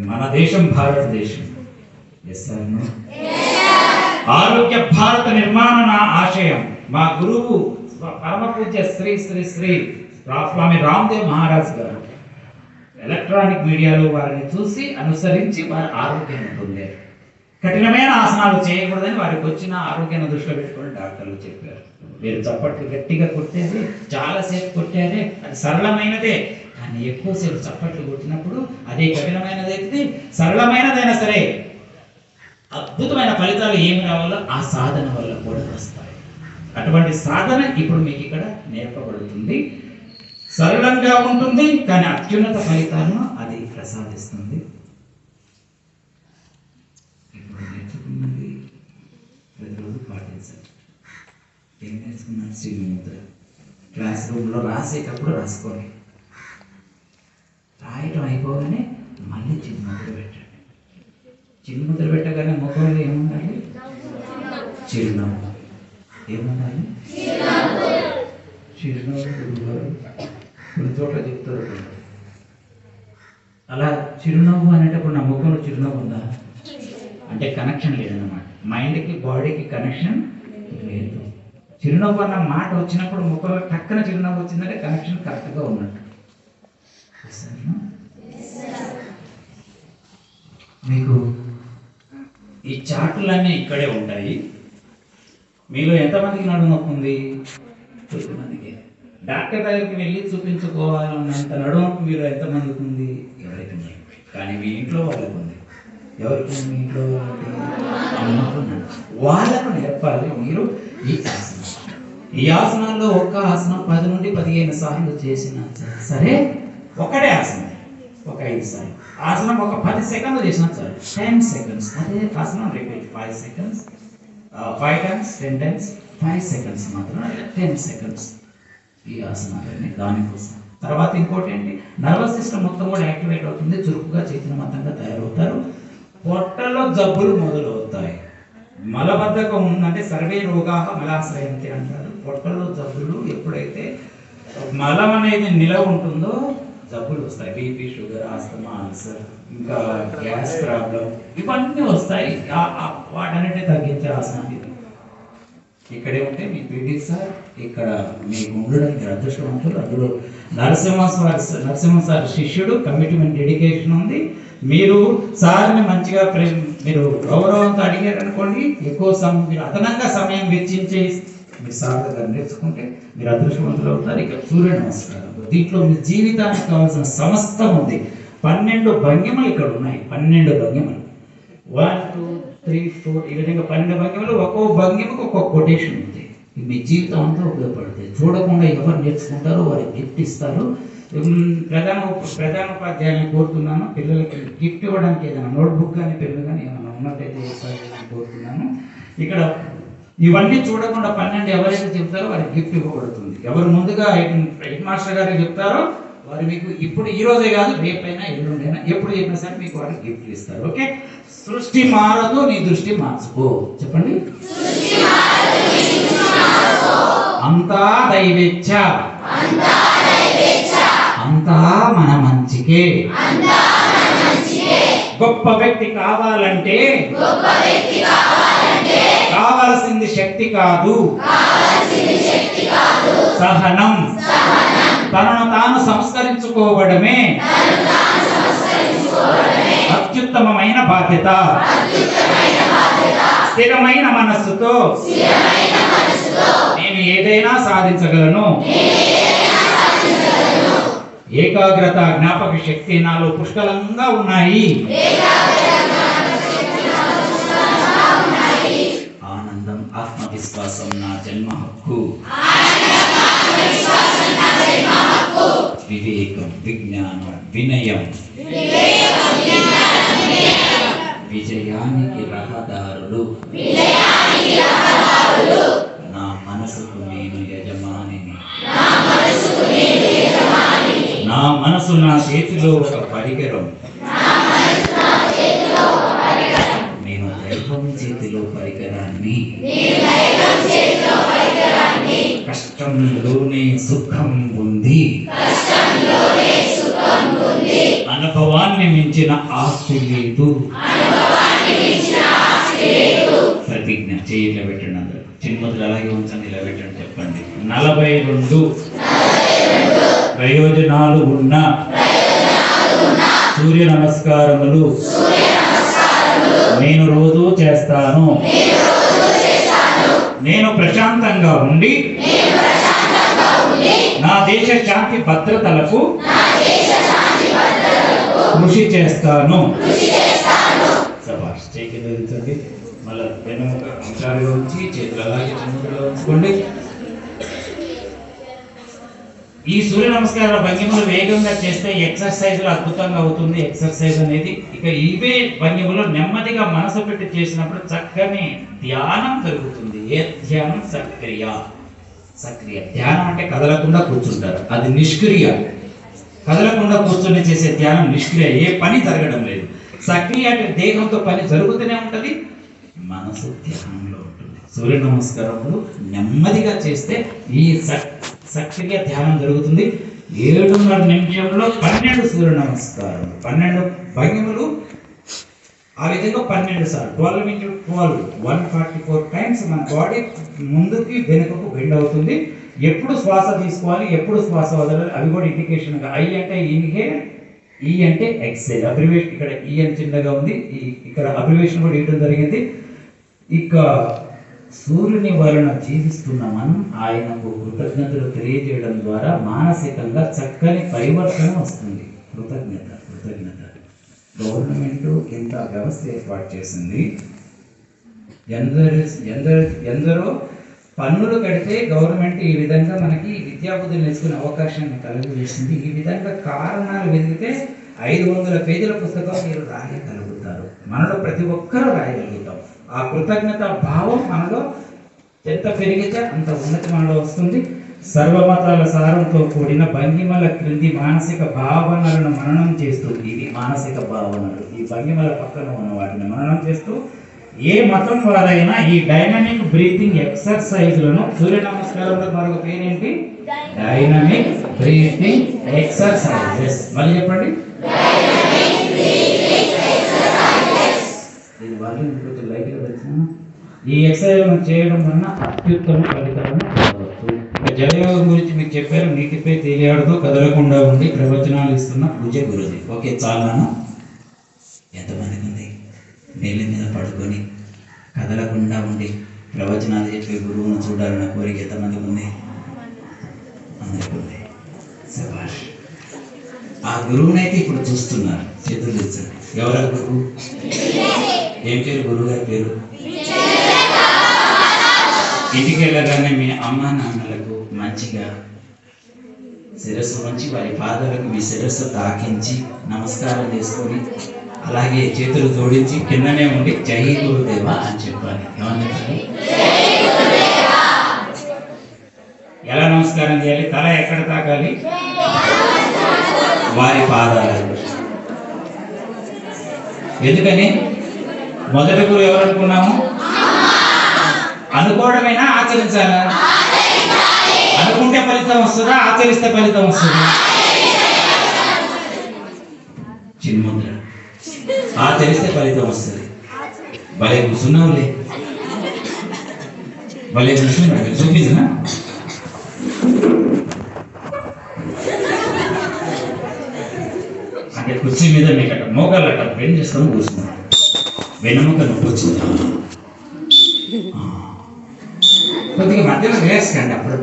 మన దేశం భారతదేశం. ఆరోగ్య భారత నిర్మాణ నా ఆశయం. మా గురువు పరమ పూజ్య శ్రీ శ్రీ శ్రీ స్వామి రామ్దేవ్ మహారాజ్ గారు ఎలక్ట్రానిక్ మీడియాలో వారిని చూసి అనుసరించి వారి ఆరోగ్యాన్ని పొందారు. కఠినమైన ఆసనాలు చేయకూడదని వారికి వచ్చిన ఆరోగ్యాన్ని దృష్టిలో పెట్టుకొని డాక్టర్లు చెప్పారు. మీరు చప్పట్లు గట్టిగా కొట్టేది, చాలాసేపు కొట్టారే, అది సరళమైనదే. కానీ ఎక్కువసేపు చప్పట్లు కొట్టినప్పుడు అదే కఠినమైనదైతే సరళమైనదైనా సరే అద్భుతమైన ఫలితాలు ఏమి రావాలో ఆ సాధన వల్ల కూడా వస్తాయి. అటువంటి సాధన ఇప్పుడు మీకు ఇక్కడ నేర్పబడుతుంది. సరళంగా ఉంటుంది కానీ అత్యున్నత ఫలితాలను అది ప్రసాదిస్తుంది. ఇప్పుడు నేర్చుకున్నది ప్రతిరోజు పాటించాలి. ఏం నేర్చుకున్నాను? శ్రీముద్ర. క్లాస్ రూమ్లో రాసేటప్పుడు రాసుకోండి. రాయటం అయిపోగానే మళ్ళీ చిరుముద్ర పెట్టండి. చిరుముద్ర పెట్టగానే ముఖంలో ఏముండాలి? చిరునవ్వు. ఏముండాలి? చిరునవ్వు. గురువుగారు కొన్ని చోట్ల చెప్తారు, అలా చిరునవ్వు అనేటప్పుడు నా ముఖంలో చిరునవ్వు ఉందా అంటే కనెక్షన్ లేదన్నమాట. మైండ్కి బాడీకి కనెక్షన్ లేదు. చిరునవ్వు అన్న మాట వచ్చినప్పుడు ముఖంలో టక్కన చిరునవ్వు వచ్చిందంటే కనెక్షన్ కరెక్ట్గా ఉన్నట్టు. మీకు ఈ చార్టులన్నీ ఇక్కడే ఉంటాయి. మీలో ఎంతమందికి నడుము నొప్పి ఉంది? కొద్దిమందికి. డాక్టర్ దగ్గరికి వెళ్ళి చూపించుకోవాలన్నంత నడుము నొప్పి మీలో ఎంతమందికి ఉంది? ఎవరికి ఉంది. కానీ మీ ఇంట్లో వాళ్ళకు ఉంది. ఎవరికి? మీ ఇంట్లో వాళ్ళకు నేర్పాలి మీరు ఈ ఆసనం. ఈ ఆసనాల్లో ఒక్క ఆసనం 10 నుండి 15 సార్లు చేసిన సరే, ఒకటే ఆసనం ఒక 5 సార్లు. ఆసనం ఒక 10 సెకండ్లు చేసినా చాలు. 10 సెకండ్స్ అదే ఆసనం repeat. 5 seconds 5 times 10 times 5 seconds మాత్రం 10 సెకండ్స్ ఈ ఆసనాలన్నీ దానికోసం. తర్వాత ఇంకోటి ఏంటి, నర్వస్ సిస్టమ్ మొత్తం కూడా యాక్టివేట్ అవుతుంది. చురుకుగా చైతన్యవంతంగా తయారవుతారు. పొట్టలో జబ్బులు మొదలవుతాయి. మలబద్ధకం ఉందంటే సర్వే రోగా మలాశ్రయంతి అంటారు. పొట్టలో జబ్బులు ఎప్పుడైతే మలం అనేది నిలవ ఉంటుందో జబ్బులు వస్తాయి. బీపీ, షుగర్, ఆస్తమా, అల్సర్, ఇంకా గ్యాస్ ప్రాబ్లం ఇవన్నీ వస్తాయి. వాటన్నిటిని తగ్గించే ఆసనం ఇది. ఇక్కడే ఉంటే మీ పీటీ సార్ ఇక్కడ మీకు ఉండడం మీరు అదృష్టవంతులు. అందులో నరసింహ సార్ శిష్యుడు, కమిట్మెంట్, డెడికేషన్ ఉంది. మీరు సార్ని మంచిగా మీరు గౌరవంతో అడిగారు అనుకోండి, ఎక్కువ మీరు అదనంగా సమయం వెచ్చించే మీరు సార్ దగ్గర నేర్చుకుంటే మీరు అదృష్టవంతులు అవుతారు. ఇక సూర్య నమస్కారం, దీంట్లో మీ జీవితానికి కావాల్సిన సమస్తం ఉంది. 12 భంగిమలు ఇక్కడ ఉన్నాయి. 12 భంగిమలు 1 2 3 4 ఈ విధంగా 12 భంగిమలు. ఒక్కో భంగిమకు ఒక్కొక్క కొటేషన్ ఉంది. మీ జీవితం అంతా ఉపయోగపడుతుంది. చూడకుండా ఎవరు నేర్చుకుంటారో వారికి గిఫ్ట్ ఇస్తారు. ప్రధానోపాధ్యాయులను కోరుతున్నాను, పిల్లలకి గిఫ్ట్ ఇవ్వడానికి ఏదైనా నోట్బుక్ కానీ పెన్ను కానీ ఏమైనా ఉన్నట్టయితే కోరుతున్నాను. ఇక్కడ ఇవన్నీ చూడకుండా 12 ఎవరైతే చెప్తారో వారికి గిఫ్ట్ ఇవ్వబడుతుంది. ఎవరు ముందుగా హెడ్ మాస్టర్ గారికి చెప్తారో వారు మీకు ఇప్పుడు ఈ రోజే కాదు, రేపైనా ఎల్లుండైనా ఎప్పుడు చెప్పినా సరే మీకు వారికి గిఫ్ట్ ఇస్తారు. ఓకే, సృష్టి మారదు, నీ దృష్టి మార్చుకో. చెప్పండి. అంతా దైవేచ్ఛ, అంతా మన మంచికే. గొప్ప వ్యక్తి కావాలంటే కావాల్సింది శక్తి కాదు, సహనం. తనను తాను సంస్కరించుకోవడమే అత్యుత్తమమైన బాధ్యత. స్థిరమైన మనస్సుతో నేను ఏదైనా సాధించగలను. ఏకాగ్రత, జ్ఞాపక శక్తి నాలో పుష్కలంగా ఉన్నాయి. ఆనందం, ఆత్మవిశ్వాసం నా జన్మ హక్కు. వివేకం, విజ్ఞానం, వినయం విజయానికి రహదారులు. నా మనసుకు నేను యజమానిని. నా మనసు నా చేతిలో ఒక పరికరం. నేను దైవం చేతిలో పరికరాన్ని. కష్టంలోనే సుఖం ఉంది అనుభవాన్ని మించిన ఆస్తి లేదు. ప్రతిజ్ఞ చేయిలో పెట్టండి. అందరూ చిన్ముద్రలు అలాగే ఉంచండి, ఇలా పెట్టండి. చెప్పండి. 42 ప్రయోజనాలు ఉన్న సూర్య నమస్కారములు నేను రోజు చేస్తాను. నేను ప్రశాంతంగా ఉండి నా దేశ శాంతి భద్రతలకు కృషి చేస్తాను. సభాష్. చేయండి. మళ్ళీ వెనుముక అంశాలుగా ఉంచి చేతులు అలాగే చిన్నలో ఉంచుకోండి. ఈ సూర్య నమస్కారాల భంగిమలు వేగంగా చేస్తే ఎక్సర్సైజులు అద్భుతంగా అవుతుంది. ఎక్సర్సైజ్ అనేది ఇక ఇవే భంగిమలు నెమ్మదిగా మనసు పెట్టి చేసినప్పుడు చక్కని ధ్యానం జరుగుతుంది. ఏ ధ్యానం? సక్రియ. సక్రియ ధ్యానం అంటే కదలకుండా కూర్చుంటారు, అది నిష్క్రియ. కదలకుండా కూర్చొని చేసే ధ్యానం నిష్క్రియ, ఏ పని జరగడం లేదు. సక్రియ అంటే దేహంతో పని జరుగుతూనే ఉంటుంది, మనసు ధ్యానంలో ఉంటుంది. సూర్య నమస్కారములు నెమ్మదిగా చేస్తే ఈ సక్రియ ధ్యానం జరుగుతుంది. 7:30 నిమిషంలో 12 సూర్య నమస్కారం, 12 భంగిమలు. ఆ విధంగా 12 సార్లు 12 into 12 144 టైమ్స్ మన బాడీ ముందుకి వెనుకకు బెండ్ అవుతుంది. ఎప్పుడు శ్వాస తీసుకోవాలి, ఎప్పుడు శ్వాస వదలాలి, అవి కూడా ఇండికేషన్. ఐ అంటే ఇన్హేల్, ఈ అంటే ఎక్సేల్. అబ్రివేషన్ ఇక్కడ ఈ అని చిన్నగా ఉంది, ఇక్కడ అబ్రివేషన్ కూడా ఇవ్వడం జరిగింది. ఇక సూర్యుని వలన జీవిస్తున్న మనం ఆయనకు కృతజ్ఞతలు తెలియజేయడం ద్వారా మానసికంగా చక్కని పరివర్తన వస్తుంది. కృతజ్ఞత. గవర్నమెంట్ ఇంత వ్యవస్థ ఏర్పాటు చేసింది. ఎందరో పన్నులు కడితే గవర్నమెంట్ ఈ విధంగా మనకి విద్యాబుద్ధులు నేర్చుకునే అవకాశాన్ని కలుగజేసింది. ఈ విధంగా కారణాలు వెతికితే 500 పేజీల పుస్తకం మీరు రాయగలుగుతారు. మనలో ప్రతి ఒక్కరూ రాయగలుగుతాం. ఆ కృతజ్ఞత భావం మనలో ఎంత పెరిగితే అంత ఉన్నతి మనలో వస్తుంది. సర్వమతాల సారంతో కూడిన భంగిమల క్రింది మానసిక భావనలను మననం చేస్తూ, ఇది మానసిక భావనలు, ఈ భంగిమల పక్కన ఉన్న వాటిని మననం చేస్తూ ఏ మతం వారైనా ఈ డైనమిక్ బ్రీతింగ్ ఎక్సర్సైజ్లను, సూర్య నమస్కారంలో మరొక పేరేంటి? Dynamic breathing exercises. మళ్ళీ చెప్పండి. ఇది వాళ్ళు కొంచెం లైట్గా పెడుతున్నాను. ఈ ఎక్సర్సైజ్ చేయడం వలన అత్యుత్తమ ఫలితాలను పొందవచ్చు. జలయోగం గురించి మీకు చెప్పారు. నీటిపై తేలియాడుతూ కదలకుండా ఉండి ప్రవచనాలు ఇస్తున్న పూజ గురుజీ. ఓకే, చాలాను. ఎంతమందికి ఉంది నేల మీద పడుకొని కదలకుండా ఉండి ప్రవచనాలు చెప్పే గురువును చూడాలన్న కోరిక? ఎంతమందికి ఉంది? అందరికీ ఉంది. శభాష్. ఆ గురువునైతే ఇప్పుడు చూస్తున్నారు. చేతులు తెచ్చండి. ఎవరా గురువు? ఏం పేరు గురువు గారి పేరు? ఇంటికి వెళ్ళగానే మీ అమ్మా నాన్నలకు మంచిగా శిరస్సు ఉంచి వారి పాదాలకు మీ శిరస్సు తాకించి నమస్కారం చేసుకొని, అలాగే చేతులు జోడించి కిందనే ఉండి జై గురుదేవ అని చెప్పాలి. ఏమని చెప్పాలి? ఎలా నమస్కారం చేయాలి? తల ఎక్కడ తాకాలి? వారి పాదాలకు. ఎందుకని? మొదటి గురువు ఎవరు అనుకున్నాము? అనుకోవడమైనా ఆచరించాలా? అనుకుంటే ఫలితం వస్తుందా? ఆచరిస్తే ఫలితం వస్తుందా? చిన్ముద్ర. ఆచరిస్తే ఫలితం వస్తుంది. భలే కూర్చున్నావులే, భలే కూర్చున్నావు. చూపించనా? అంటే కుర్చీ మీద మీకట మోకాళ్ళట బెండ్ చేసుకొని కూర్చున్నాను. వెన్నెముక నొప్పి వచ్చింది. కొద్దిగా మధ్యలో వేసుకోండి అప్పుడు.